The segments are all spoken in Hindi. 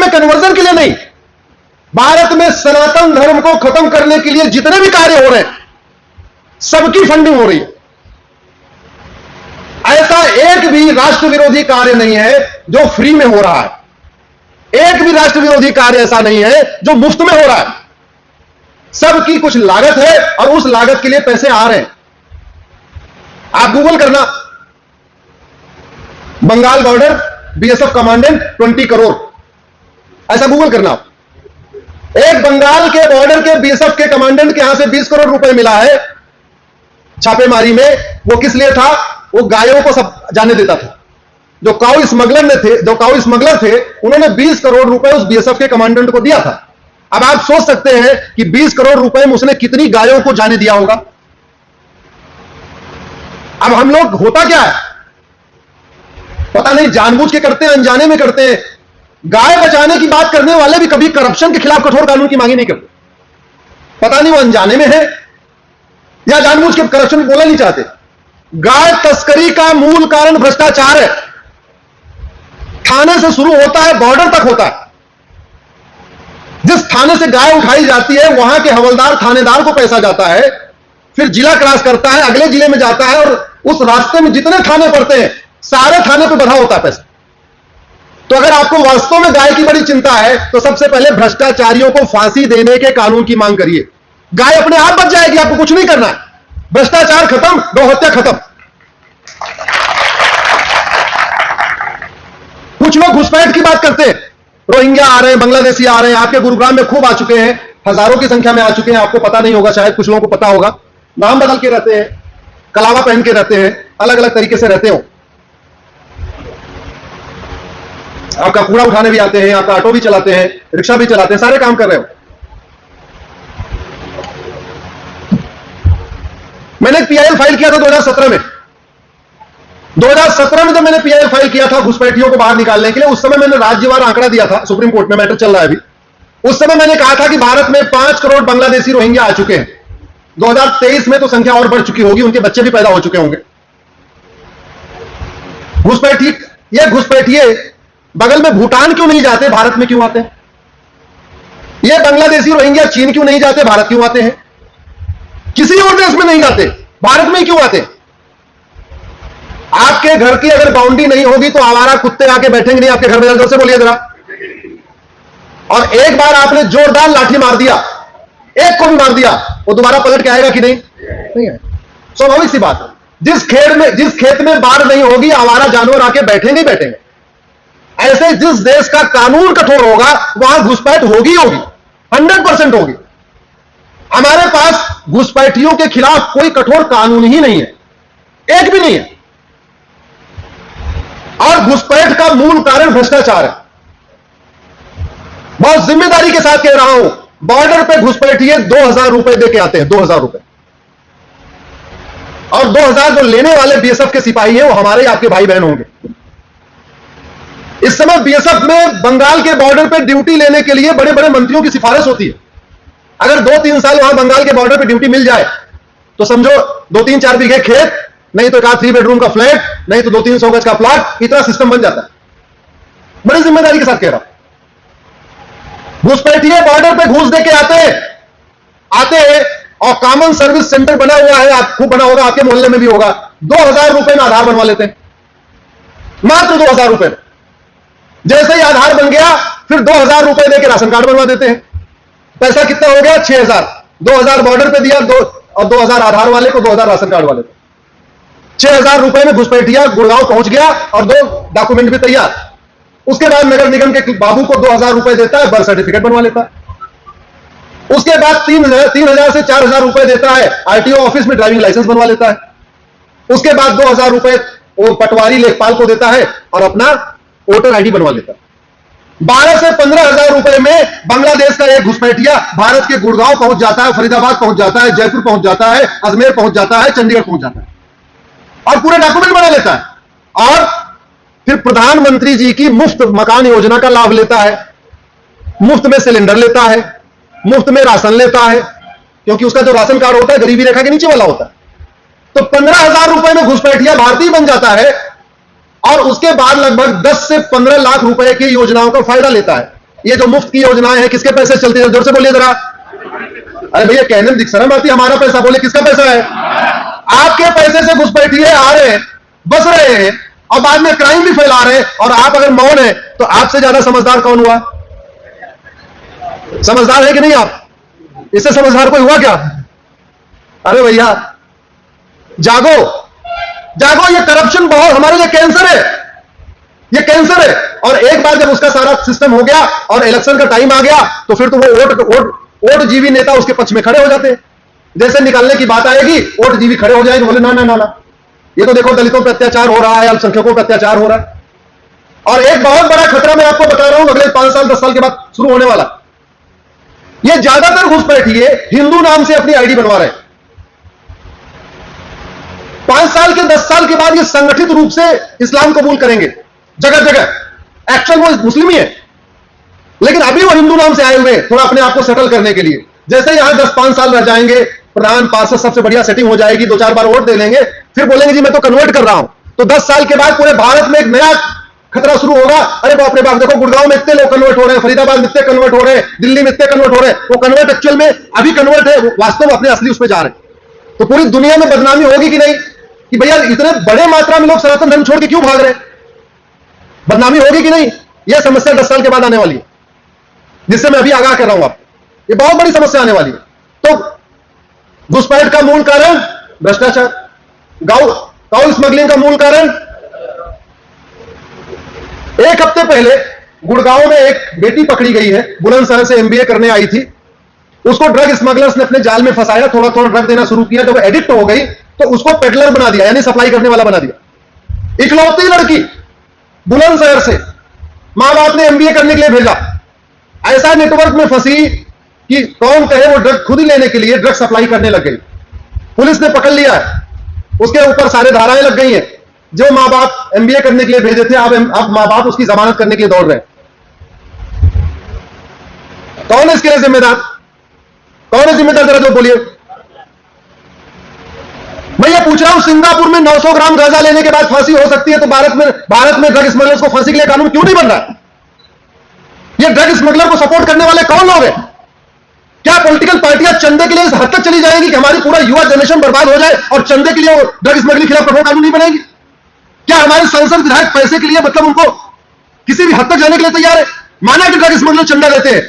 में कन्वर्जन के लिए नहीं, भारत में सनातन धर्म को खत्म करने के लिए जितने भी कार्य हो रहे हैं सबकी फंडिंग हो रही है। ऐसा एक भी राष्ट्र विरोधी कार्य नहीं है जो फ्री में हो रहा है, एक भी राष्ट्र विरोधी कार्य ऐसा नहीं है जो मुफ्त में हो रहा है। सबकी कुछ लागत है और उस लागत के लिए पैसे आ रहे हैं। आप गूगल करना, Bengal border BSF commandant 20 crore, ऐसा गूगल करना। एक बंगाल के बॉर्डर के बीएसएफ के कमांडेंट के यहां से 20 करोड़ रुपए मिला है छापेमारी में। वो किस लिए था? वो गायों को सब जाने देता था। जो काऊ स्मगलर थे उन्होंने 20 करोड़ रुपए उस बीएसएफ के कमांडेंट को दिया था। अब आप सोच सकते हैं कि 20 करोड़ रुपए में उसने कितनी गायों को जाने दिया होगा। अब हम लोग होता क्या है पता नहीं, जानबूझ के करते हैं, अनजाने में करते हैं। गाय बचाने की बात करने वाले भी कभी करप्शन के खिलाफ कठोर कानून की मांग नहीं करते। पता नहीं वो अनजाने में है या जानबूझ के करप्शन बोलना नहीं चाहते। गाय तस्करी का मूल कारण भ्रष्टाचार है। थाने से शुरू होता है, बॉर्डर तक होता है। जिस थाने से गाय उठाई जाती है वहां के हवलदार थानेदार को पैसा जाता है, फिर जिला क्रॉस करता है, अगले जिले में जाता है, और उस रास्ते में जितने थाने पड़ते हैं सारे थाने पे बढ़ा होता है पैसा। तो अगर आपको वास्तव में गाय की बड़ी चिंता है तो सबसे पहले भ्रष्टाचारियों को फांसी देने के कानून की मांग करिए। गाय अपने आप बच जाएगी, आपको कुछ नहीं करना है। भ्रष्टाचार खत्म, गौहत्या खत्म। कुछ लोग घुसपैठ की बात करते हैं, रोहिंग्या आ रहे हैं, बांग्लादेशी आ रहे हैं। आपके गुरुग्राम में खूब आ चुके हैं, हजारों की संख्या में आ चुके हैं। आपको पता नहीं होगा, शायद कुछ लोगों को पता होगा। नाम बदल के रहते हैं, कलावा पहन के रहते हैं, अलग अलग तरीके से रहते हो। आपका कूड़ा उठाने भी आते हैं, आपका ऑटो भी चलाते हैं, रिक्शा भी चलाते हैं, सारे काम कर रहे हो। मैंने पीआईएल फाइल किया था 2017 में। 2017 में जब मैंने पीआईएल फाइल किया था घुसपैठियों को बाहर निकालने के लिए, उस समय मैंने राज्यवार आंकड़ा दिया था। सुप्रीम कोर्ट में मैटर चल रहा है अभी। उस समय मैंने कहा था कि भारत में 5 करोड़ बांग्लादेशी रोहिंग्या आ चुके हैं। 2023 में तो संख्या और बढ़ चुकी होगी, उनके बच्चे भी पैदा हो चुके होंगे। घुसपैठिए बगल में भूटान क्यों नहीं जाते, भारत में क्यों आते हैं? ये बांग्लादेशी रोहिंग्या चीन क्यों नहीं जाते, भारत क्यों आते हैं? किसी और देश में नहीं जाते, भारत में क्यों आते? आपके घर की अगर बाउंड्री नहीं होगी तो आवारा कुत्ते आके बैठेंगे नहीं आपके घर में? जोर से बोलिए जरा। और एक बार आपने जोरदार लाठी मार दिया, एक को भी मार दिया, वो दोबारा पलट के आएगा कि नहीं? नहीं है। स्वाभाविक सी बात है। जिस खेत में बाढ़ नहीं होगी आवारा जानवर आके बैठेंगे ही बैठेंगे। ऐसे जिस देश का कानून कठोर होगा वहां घुसपैठ होगी 100% होगी। हमारे पास घुसपैठियों के खिलाफ कोई कठोर कानून ही नहीं है, एक भी नहीं है। और घुसपैठ का मूल कारण भ्रष्टाचार है। बहुत जिम्मेदारी के साथ कह रहा हूं, बॉर्डर पे घुसपैठिए 2000 रुपए दे के आते हैं, 2000 रुपए। और 2000 जो लेने वाले बीएसएफ के सिपाही हैं वो हमारे आपके भाई बहन होंगे। इस समय बीएसएफ में बंगाल के बॉर्डर पे ड्यूटी लेने के लिए बड़े बड़े मंत्रियों की सिफारिश होती है। अगर 2-3 साल वहां बंगाल के बॉर्डर पे ड्यूटी मिल जाए तो समझो 2-3-4 बीघे खेत, नहीं तो एक 3 बेडरूम का फ्लैट, नहीं तो 200-300 गज का प्लॉट, इतना सिस्टम बन जाता है। बड़ी जिम्मेदारी के साथ कह रहा हूं। घुसपैठिए बॉर्डर पे घूस दे के आते हैं और कॉमन सर्विस सेंटर बना हुआ है, आपको बना होगा, आपके मोहल्ले में भी होगा। 2000 रुपए में आधार बनवा लेते हैं, मात्र 2000 रुपए। जैसे ही आधार बन गया फिर 2000 रुपए देके राशन कार्ड बनवा देते हैं। पैसा कितना हो गया? 6000। 2000 बॉर्डर पे दिया और 2000 आधार वाले को, 2000 राशन कार्ड वाले को। 6000 रुपए में घुसपैठिया गुड़गांव पहुंच गया और 2 डॉक्यूमेंट भी तैयार। उसके बाद नगर निगम के बाबू को 2000 रुपए देता है, बर्थ सर्टिफिकेट बनवा लेता है। उसके बाद 3000 से 4000 रुपए देता है, आरटीओ ऑफिस में ड्राइविंग लाइसेंस बनवा लेता है। उसके बाद 2000 रुपए वो पटवारी लेखपाल को देता है और अपना वोटर आईडी बनवा लेता है। 12 से 15,000 रुपए में बांग्लादेश का एक घुसपैठिया भारत के गुड़गांव पहुंच जाता है, फरीदाबाद पहुंच जाता है, जयपुर पहुंच जाता है, अजमेर पहुंच जाता है, चंडीगढ़ पहुंच जाता है और पूरे डॉक्यूमेंट बना लेता है। और फिर प्रधानमंत्री जी की मुफ्त मकान योजना का लाभ लेता है, मुफ्त में सिलेंडर लेता है, मुफ्त में राशन लेता है, क्योंकि उसका जो राशन कार्ड होता है गरीबी रेखा के नीचे वाला होता है। तो 15,000 रुपए में घुसपैठिया भारतीय बन जाता है और उसके बाद लगभग 10 से 15 लाख रुपए की योजनाओं का फायदा लेता है। ये जो मुफ्त की योजनाएं हैं किसके पैसे चलती है? जोर से बोलिए जरा। अरे भैया कहने में दिख शर्म आती है, हमारा पैसा, बोले किसका पैसा है? आपके पैसे से घुसपैठिए आ रहे हैं, बस रहे हैं और बाद में क्राइम भी फैला रहे हैं, और आप अगर मौन है तो आपसे ज्यादा समझदार कौन हुआ? समझदार है कि नहीं आप? इससे समझदार कोई हुआ क्या? अरे भैया जागो जागो, ये करप्शन बहुत हमारे लिए कैंसर है, ये कैंसर है। और एक बार जब उसका सारा सिस्टम हो गया और इलेक्शन का टाइम आ गया तो फिर तो वो वोट जीवी नेता उसके पक्ष में खड़े हो जाते हैं। जैसे निकालने की बात आएगी वोट जीवी खड़े हो जाएंगे, बोले ना ना ना ना, ये तो देखो दलितों पर अत्याचार हो रहा है, अल्पसंख्यकों पर अत्याचार हो रहा है। और एक बहुत बड़ा खतरा मैं आपको बता रहा हूं अगले 5 साल 10 साल के बाद शुरू होने वाला। ये ज्यादातर घुसपैठिए हिंदू नाम से अपनी आईडी बनवा रहे हैं। 5 साल के 10 साल के बाद ये संगठित रूप से इस्लाम कबूल करेंगे जगह जगह। एक्चुअल वो मुस्लिम ही है, लेकिन अभी वो हिंदू नाम से आए हुए थोड़ा अपने आप को सेटल करने के लिए। जैसे यहां 10-5 साल रह जाएंगे, प्रधान पार्षद सबसे बढ़िया सेटिंग हो जाएगी, 2-4 बार वोट दे लेंगे, फिर बोलेंगे जी मैं तो कन्वर्ट कर रहा हूं। तो 10 साल के बाद पूरे भारत में एक नया खतरा शुरू होगा। अरे बाप रे बाप, देखो गुड़गांव में इतने लोग कन्वर्ट हो रहे हैं, फरीदाबाद में इतने कन्वर्ट हो रहे हैं, दिल्ली में इतने कन्वर्ट हो रहे हैं। वो कन्वर्ट एक्चुअल में अभी कन्वर्ट है, वास्तव में अपने असली उस पर जा रहे हैं। तो पूरी दुनिया में बदनामी होगी कि नहीं कि भैया इतने बड़े मात्रा में लोग सनातन धर्म छोड़ के क्यों भाग रहे हैं? बदनामी होगी कि नहीं? यह समस्या 10 साल के बाद आने वाली है, जिससे मैं अभी आगाह कर रहा हूं आपको। ये बहुत बड़ी समस्या आने वाली है। तो घुसपैठ का मूल कारण भ्रष्टाचार, काउ स्मगलिंग का मूल कारण। एक हफ्ते पहले गुड़गांव में एक बेटी पकड़ी गई है, बुलंदशहर से एमबीए करने आई थी। उसको ड्रग स्मगलर्स ने अपने जाल में फंसाया, थोड़ा थोड़ा ड्रग देना शुरू किया। जब एडिक्ट हो गई तो उसको पेडलर बना दिया, यानी सप्लाई करने वाला बना दिया। इकलौती लड़की बुलंदशहर से मां बाप ने एमबीए करने के लिए भेजा, ऐसा नेटवर्क में फंसी कि कौन कहे वो ड्रग खुद ही लेने के लिए ड्रग सप्लाई करने लग गई। पुलिस ने पकड़ लिया है, उसके ऊपर सारे धाराएं लग गई हैं। जो मां बाप एमबीए करने के लिए भेजे थे, अब मां बाप उसकी जमानत करने के लिए दौड़ रहे हैं। कौन है इसके लिए जिम्मेदार? कौन है जिम्मेदार? जरा जो बोलिए। मैं ये पूछ रहा हूं, सिंगापुर में 900 ग्राम गांजा लेने के बाद फांसी हो सकती है, तो भारत में ड्रग स्मगलर्स को फांसी के लिए कानून क्यों नहीं बन रहा? ये ड्रग स्मगलर को सपोर्ट करने वाले कौन लोग हैं? क्या पॉलिटिकल पार्टियां चंदे के लिए इस हद तक चली जाएंगी कि हमारी पूरा युवा जनरेशन बर्बाद हो जाए और चंदे के लिए ड्रग स्मगलिंग के खिलाफ कठोर कानून नहीं बनेगी? क्या हमारे सांसद विधायक पैसे के लिए, मतलब उनको किसी भी हद तक जाने के लिए तैयार है? माना कि ड्रग स्मगलर चंदा देते हैं,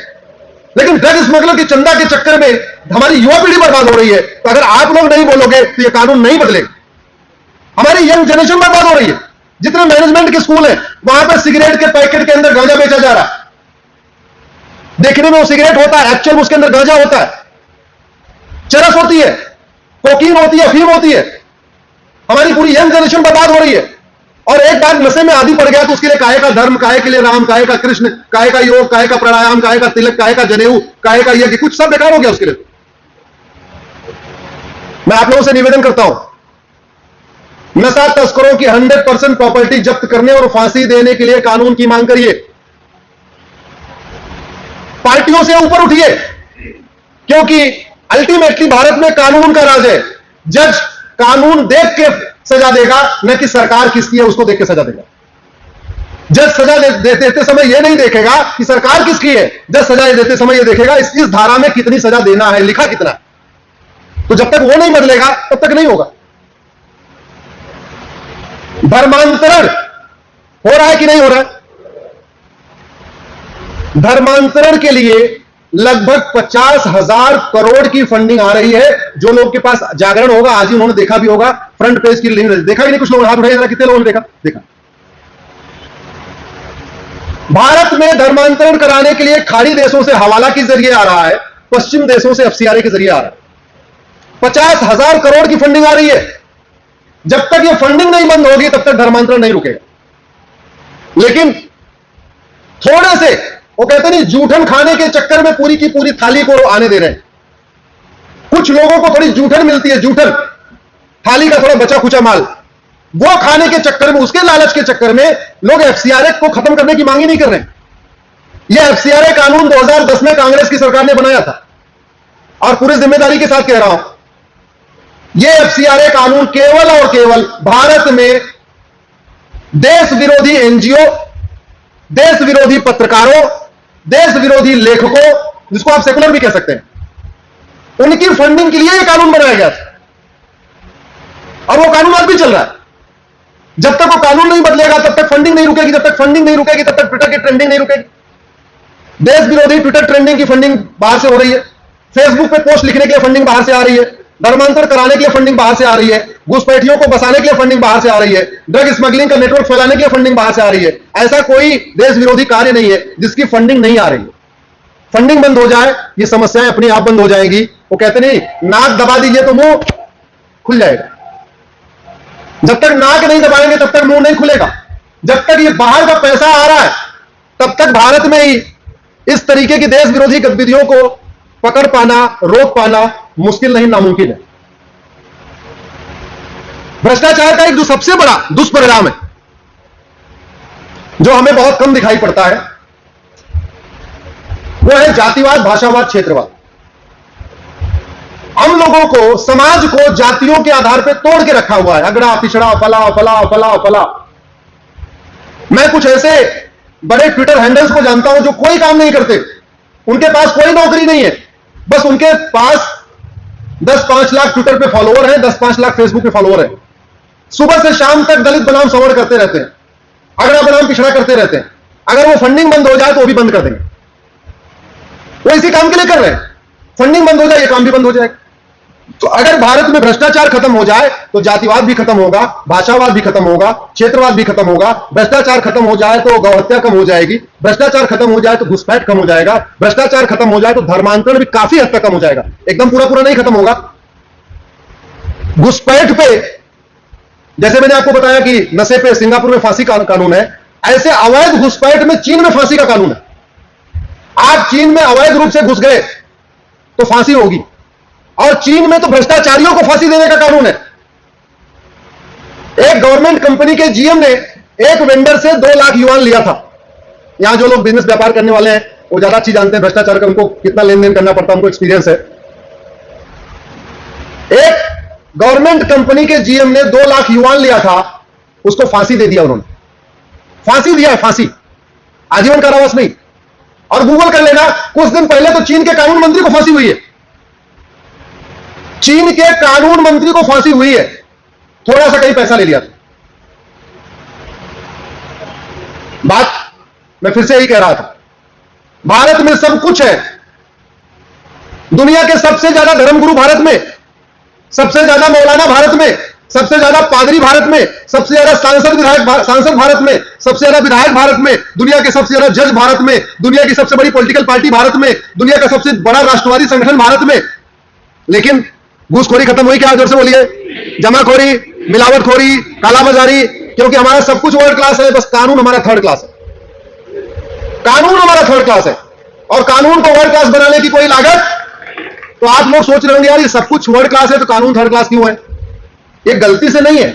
लेकिन ड्रग स्मगलर के चंदा के चक्कर में हमारी युवा पीढ़ी बर्बाद हो रही है। तो अगर आप लोग नहीं बोलोगे तो ये कानून नहीं बदलेगा। हमारी यंग जनरेशन बर्बाद हो रही है। जितने मैनेजमेंट के स्कूल हैं वहां पर सिगरेट के पैकेट के अंदर गांजा बेचा जा रहा है। देखने में वो सिगरेट होता है, एक्चुअल में उसके अंदर गांजा होता है, चरस होती है, कोकीन होती है, अफीम होती है। हमारी पूरी यंग जनरेशन बर्बाद हो रही है। और एक बार नशे में आदी पड़ गया तो उसके लिए काहे का धर्म, काहे के लिए राम, काहे का कृष्ण, काहे का योग, काहे का प्राणायाम, काहे का तिलक, काहे का जनेऊ, काहे का यज्ञ, कुछ सब बेकार हो गया उसके लिए। मैं आप लोगों से निवेदन करता हूं, नशा तस्करों की 100% प्रॉपर्टी जब्त करने और फांसी देने के लिए कानून की मांग करिए। पार्टियों से ऊपर उठिए, क्योंकि अल्टीमेटली भारत में कानून का राज है। जज कानून देख के सजा देगा, न कि सरकार किसकी है उसको देख के सजा देगा। जज सजा देते समय यह नहीं देखेगा कि सरकार किसकी है, जज सजा देते समय यह देखेगा इस धारा में कितनी सजा देना है, लिखा कितना। तो जब तक वो नहीं बदलेगा तब तक नहीं होगा। धर्मांतरण हो रहा है कि नहीं हो रहा है? धर्मांतरण के लिए लगभग 50,000 करोड़ की फंडिंग आ रही है। जो लोग के पास जागरण होगा, आज ही उन्होंने देखा भी होगा, फ्रंट पेज की लिंक देखा कि नहीं? कुछ लोग हाथ उठाइए, कितने लोगों ने देखा। भारत में धर्मांतरण कराने के लिए खाड़ी देशों से हवाला के जरिए आ रहा है, पश्चिम देशों से एफसीआरए के जरिए आ रहा है। 50,000 करोड़ की फंडिंग आ रही है। जब तक ये फंडिंग नहीं बंद होगी तब तक धर्मांतरण नहीं रुकेगा। लेकिन थोड़े से, वो कहते नहीं, जूठन खाने के चक्कर में पूरी की पूरी थाली को आने दे रहे हैं। कुछ लोगों को थोड़ी जूठन मिलती है, जूठन थाली का थोड़ा बचा खुचा माल, वो खाने के चक्कर में, उसके लालच के चक्कर में लोग एफसीआरए को खत्म करने की मांग ही नहीं कर रहे। यह एफसीआरए कानून 2010 में कांग्रेस की सरकार ने बनाया था, और पूरी जिम्मेदारी के साथ कह रहा हूं, यह एफसीआरए कानून केवल और केवल भारत में देश विरोधी एनजीओ, देश विरोधी पत्रकारों, देश विरोधी लेखकों, जिसको आप सेकुलर भी कह सकते हैं, उनकी फंडिंग के लिए यह कानून बनाया गया था और वो कानून आज भी चल रहा है। जब तक वो कानून नहीं बदलेगा तब तक फंडिंग नहीं रुकेगी, जब तक फंडिंग नहीं रुकेगी तब तक ट्विटर की ट्रेंडिंग नहीं रुकेगी। देश विरोधी ट्विटर ट्रेंडिंग की फंडिंग बाहर से हो रही है, फेसबुक पे पोस्ट लिखने के लिए फंडिंग बाहर से आ रही है, धर्मांतर कराने के लिए फंडिंग बाहर से आ रही है, घुसपैठियों को बसाने के लिए फंडिंग बाहर से आ रही है, ड्रग स्मगलिंग का नेटवर्क फैलाने के लिए फंडिंग बाहर से आ रही है। ऐसा कोई देश विरोधी कार्य नहीं है जिसकी फंडिंग नहीं आ रही है। फंडिंग बंद हो जाए ये समस्याएं अपनी आप बंद हो जाएगी। वो कहते नहीं, नाक दबा दीजिए तो मुंह खुल जाएगा। जब तक नाक नहीं दबाएंगे तब तक मुंह नहीं खुलेगा। जब तक ये बाहर का पैसा आ रहा है तब तक भारत में ही इस तरीके की देश विरोधी गतिविधियों को पकड़ पाना, रोक पाना मुश्किल नहीं, नामुमकिन है। भ्रष्टाचार का एक जो सबसे बड़ा दुष्परिणाम है, जो हमें बहुत कम दिखाई पड़ता है, वो है जातिवाद, भाषावाद, क्षेत्रवाद। हम लोगों को, समाज को जातियों के आधार पर तोड़ के रखा हुआ है। अगड़ा पिछड़ा, फला फला फला फला। मैं कुछ ऐसे बड़े ट्विटर हैंडल्स को जानता हूं जो कोई काम नहीं करते, उनके पास कोई नौकरी नहीं है, बस उनके पास 10-5 लाख ट्विटर पे फॉलोअर हैं, 10-5 लाख फेसबुक पे फॉलोअर हैं। सुबह से शाम तक दलित बनाम सवर्ण करते रहते हैं, अगड़ा बनाम पिछड़ा करते रहते हैं। अगर वो फंडिंग बंद हो जाए तो वो भी बंद कर देंगे। वो इसी काम के लिए कर रहे हैं। फंडिंग बंद हो जाए ये काम भी बंद हो जाएगा। तो अगर भारत में भ्रष्टाचार खत्म हो जाए तो जातिवाद भी खत्म होगा, भाषावाद भी खत्म होगा, क्षेत्रवाद भी खत्म होगा। भ्रष्टाचार खत्म हो जाए तो गौहत्या कम हो जाएगी, भ्रष्टाचार खत्म हो जाए तो घुसपैठ कम हो जाएगा, भ्रष्टाचार खत्म हो जाए तो धर्मांतरण भी काफी हद तक कम हो जाएगा। एकदम पूरा पूरा नहीं खत्म होगा। घुसपैठ पे, जैसे मैंने आपको बताया कि नशे पे सिंगापुर में फांसी का कानून है, ऐसे अवैध घुसपैठ में चीन में फांसी का कानून है। आप चीन में अवैध रूप से घुस गए तो फांसी होगी, और चीन में तो भ्रष्टाचारियों को फांसी देने का कानून है। एक गवर्नमेंट कंपनी के जीएम ने एक वेंडर से 2 लाख युआन लिया था। यहां जो लोग बिजनेस व्यापार करने वाले हैं वो ज्यादा अच्छी जानते हैं भ्रष्टाचार का, उनको कितना लेन देन करना पड़ता है, उनको एक्सपीरियंस है। एक गवर्नमेंट कंपनी के जीएम ने 2 लाख युआन लिया था, उसको फांसी दे दिया उन्होंने। फांसी दिया है, फांसी, आजीवन कारावास नहीं। और गूगल कर लेना, कुछ दिन पहले तो चीन के कानून मंत्री को फांसी हुई है। चीन के कानून मंत्री को फांसी हुई है, थोड़ा सा कहीं पैसा ले लिया था। बात मैं फिर से यही कह रहा था, भारत में सब कुछ है। दुनिया के सबसे ज्यादा धर्मगुरु भारत में, सबसे ज्यादा मौलाना भारत में, सबसे ज्यादा पादरी भारत में, सबसे ज्यादा सांसद भारत में, सबसे ज्यादा विधायक भारत में, दुनिया के सबसे ज्यादा जज भारत में, दुनिया की सबसे बड़ी पॉलिटिकल पार्टी भारत में, दुनिया का सबसे बड़ा राष्ट्रवादी संगठन भारत में। लेकिन घूसखोरी खत्म हुई क्या? जोर से बोलिए। जमाखोरी, मिलावटखोरी, कालाबाजारी, क्योंकि हमारा सब कुछ वर्ल्ड क्लास है, बस कानून हमारा थर्ड क्लास है। कानून हमारा थर्ड क्लास है, और कानून को वर्ल्ड क्लास बनाने की कोई लागत, तो आप लोग सोच रहे होंगे यार ये सब कुछ वर्ल्ड क्लास है तो कानून थर्ड क्लास क्यों है? ये गलती से नहीं है,